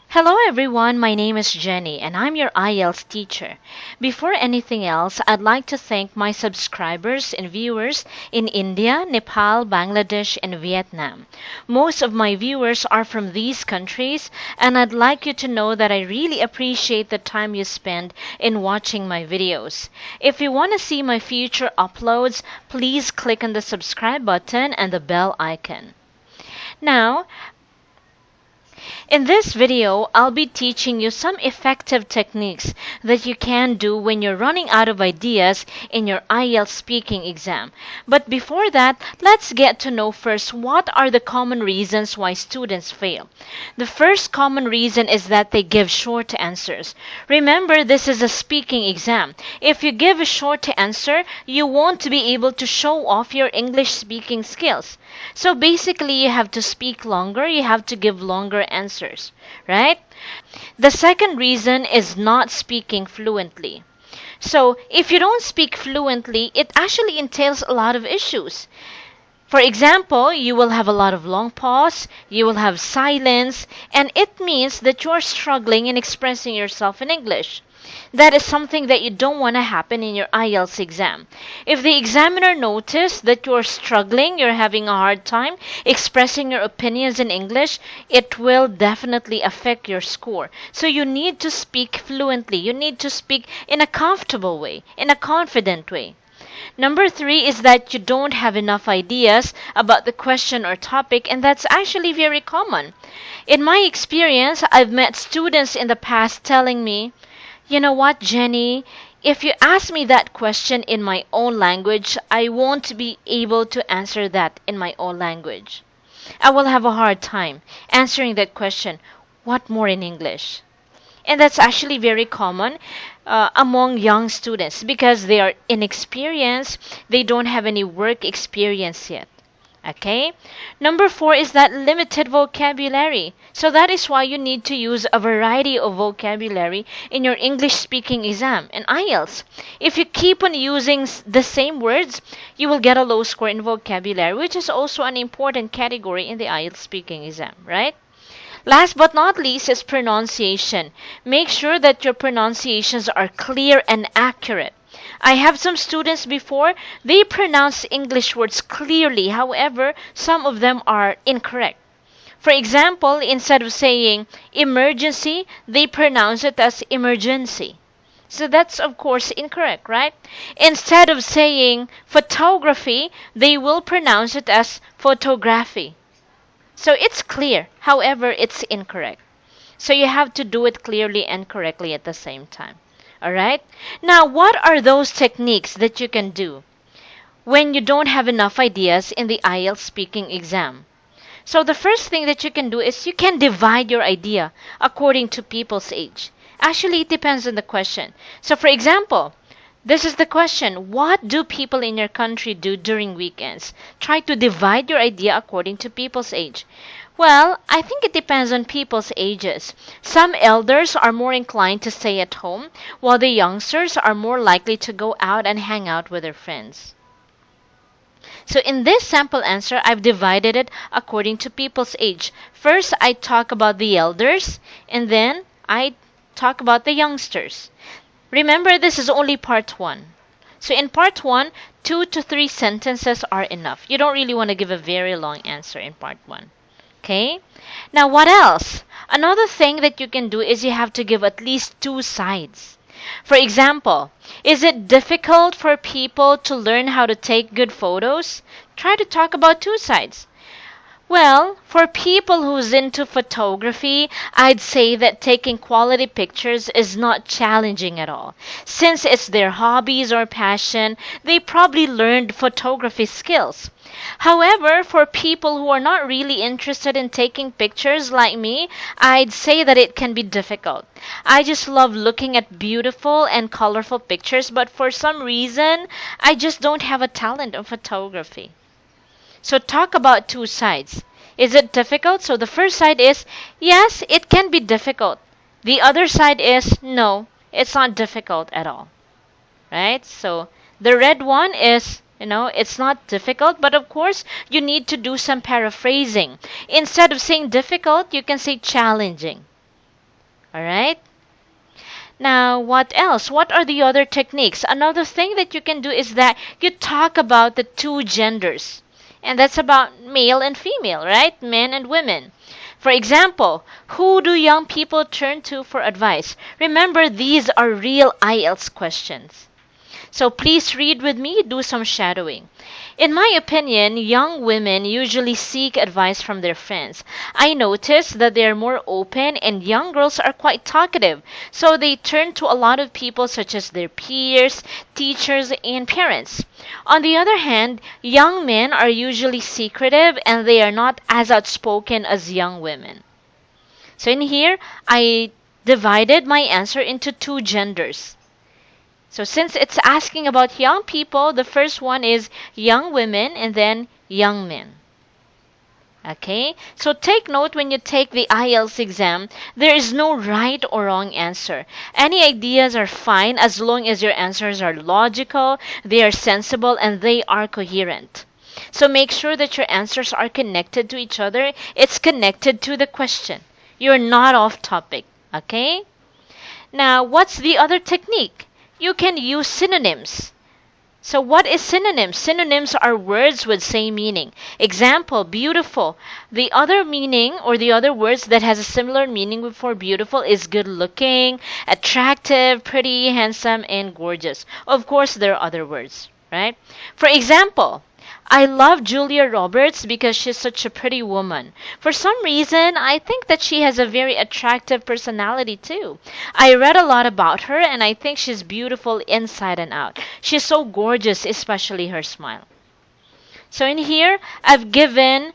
Hello everyone, my name is Jenny and I'm your IELTS teacher. Before anything else, I'd like to thank my subscribers and viewers in India, Nepal, Bangladesh, and Vietnam. Most of my viewers are from these countries, and I'd like you to know that I really appreciate the time you spend in watching my videos. If you want to see my future uploads, please click on the subscribe button and the bell icon. Now, in this video, I'll be teaching you some effective techniques that you can do when you're running out of ideas in your IELTS speaking exam. But before that, let's get to know first what are the common reasons why students fail. The first common reason is that they give short answers. Remember, this is a speaking exam. If you give a short answer, you won't be able to show off your English speaking skills. So basically, you have to speak longer, you have to give longer answers, right? The second reason is not speaking fluently. So if you don't speak fluently, it actually entails a lot of issues. For example, you will have a lot of long pause, you will have silence, and it means that you are struggling in expressing yourself in English. That is something that you don't want to happen in your IELTS exam. If the examiner notices that you are struggling, you're having a hard time expressing your opinions in English, it will definitely affect your score. So you need to speak fluently. You need to speak in a comfortable way, in a confident way. Number 3 is that you don't have enough ideas about the question or topic, and that's actually very common. In my experience, I've met students in the past telling me, "You know what, Jenny? If you ask me that question in my own language, I won't be able to answer that in my own language. I will have a hard time answering that question. What more in English?" And that's actually very common among young students because they are inexperienced, they don't have any work experience yet. Okay? Number 4 is that limited vocabulary. So that is why you need to use a variety of vocabulary in your English speaking exam in IELTS. If you keep on using the same words, you will get a low score in vocabulary, which is also an important category in the IELTS speaking exam, right? Last but not least is pronunciation. Make sure that your pronunciations are clear and accurate. I have some students before, they pronounce English words clearly. However, some of them are incorrect. For example, instead of saying emergency, they pronounce it as emergency. So that's of course incorrect, right? Instead of saying photography, they will pronounce it as photography. So it's clear, however, it's incorrect. So you have to do it clearly and correctly at the same time. Alright? Now, what are those techniques that you can do when you don't have enough ideas in the IELTS speaking exam? So the first thing that you can do is you can divide your idea according to people's age. Actually, it depends on the question. So for example, this is the question: what do people in your country do during weekends? Try to divide your idea according to people's age. Well, I think it depends on people's ages. Some elders are more inclined to stay at home, while the youngsters are more likely to go out and hang out with their friends. So in this sample answer, I've divided it according to people's age. First, I talk about the elders, and then I talk about the youngsters. Remember, this is only part 1. So in part 1, 2 to 3 sentences are enough. You don't really want to give a very long answer in part 1. Okay? Now what else? Another thing that you can do is you have to give at least 2 sides. For example, is it difficult for people to learn how to take good photos? Try to talk about 2 sides. Well, for people who's into photography, I'd say that taking quality pictures is not challenging at all. Since it's their hobbies or passion, they probably learned photography skills. However, for people who are not really interested in taking pictures like me, I'd say that it can be difficult. I just love looking at beautiful and colorful pictures, but for some reason, I just don't have a talent of photography. So talk about 2 sides. Is it difficult? So the first side is, yes, it can be difficult. The other side is, no, it's not difficult at all. Right? So the red one is It's not difficult, but of course, you need to do some paraphrasing. Instead of saying difficult, you can say challenging. All right? Now, what else? What are the other techniques? Another thing that you can do is that you talk about the two genders. And that's about male and female, right? Men and women. For example, who do young people turn to for advice? Remember, these are real IELTS questions. So please read with me, do some shadowing. In my opinion, young women usually seek advice from their friends. I notice that they are more open and young girls are quite talkative. So they turn to a lot of people such as their peers, teachers, and parents. On the other hand, young men are usually secretive and they are not as outspoken as young women. So in here, I divided my answer into two genders. So since it's asking about young people, the first one is young women and then young men. Okay? So take note when you take the IELTS exam, there is no right or wrong answer. Any ideas are fine as long as your answers are logical, they are sensible, and they are coherent. So make sure that your answers are connected to each other. It's connected to the question. You're not off topic. Okay? Now, what's the other technique? You can use synonyms. So what is synonyms? Synonyms are words with same meaning. Example, beautiful. The other meaning or the other words that has a similar meaning for beautiful is good looking, attractive, pretty, handsome, and gorgeous. Of course, there are other words, right? For example, I love Julia Roberts because she's such a pretty woman. For some reason, I think that she has a very attractive personality too. I read a lot about her and I think she's beautiful inside and out. She's so gorgeous, especially her smile. So in here, I've given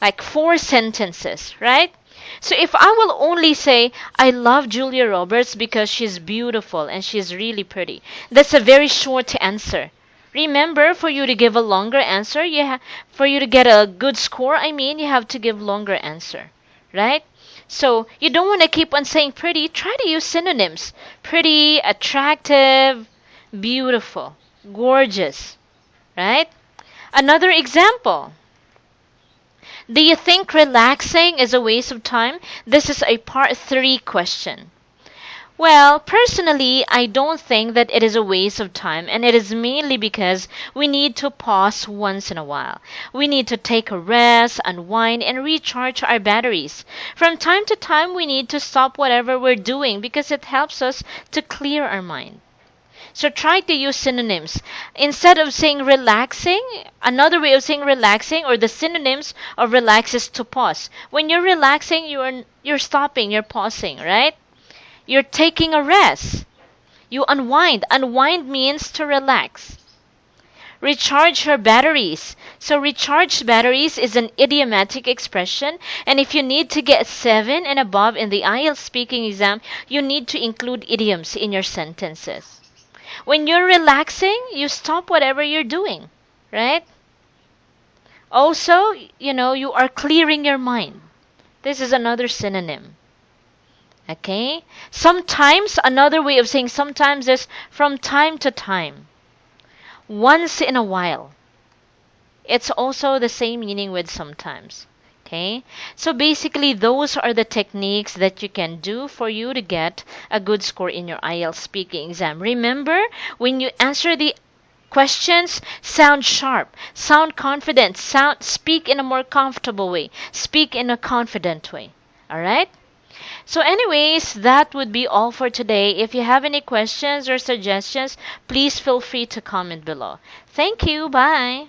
like 4 sentences, right? So if I will only say, I love Julia Roberts because she's beautiful and she's really pretty, that's a very short answer. Remember, for you to give a longer answer, for you to get a good score, you have to give longer answer, right? So you don't want to keep on saying pretty. Try to use synonyms. Pretty, attractive, beautiful, gorgeous, right? Another example. Do you think relaxing is a waste of time? This is a part 3 question. Well, personally, I don't think that it is a waste of time, and it is mainly because we need to pause once in a while. We need to take a rest, unwind, and recharge our batteries. From time to time, we need to stop whatever we're doing because it helps us to clear our mind. So try to use synonyms. Instead of saying relaxing, another way of saying relaxing or the synonyms of relax is to pause. When you're relaxing, you're stopping, you're pausing, right? You're taking a rest. You unwind. Unwind means to relax. Recharge your batteries. So recharge batteries is an idiomatic expression, and if you need to get 7 and above in the IELTS speaking exam, you need to include idioms in your sentences. When you're relaxing, you stop whatever you're doing, right? Also, you are clearing your mind. This is another synonym. Okay? Sometimes, another way of saying sometimes is from time to time. Once in a while. It's also the same meaning with sometimes. Okay? So basically, those are the techniques that you can do for you to get a good score in your IELTS speaking exam. Remember, when you answer the questions, sound sharp, sound confident, speak in a more comfortable way, speak in a confident way. All right? So anyways, that would be all for today. If you have any questions or suggestions, please feel free to comment below. Thank you. Bye.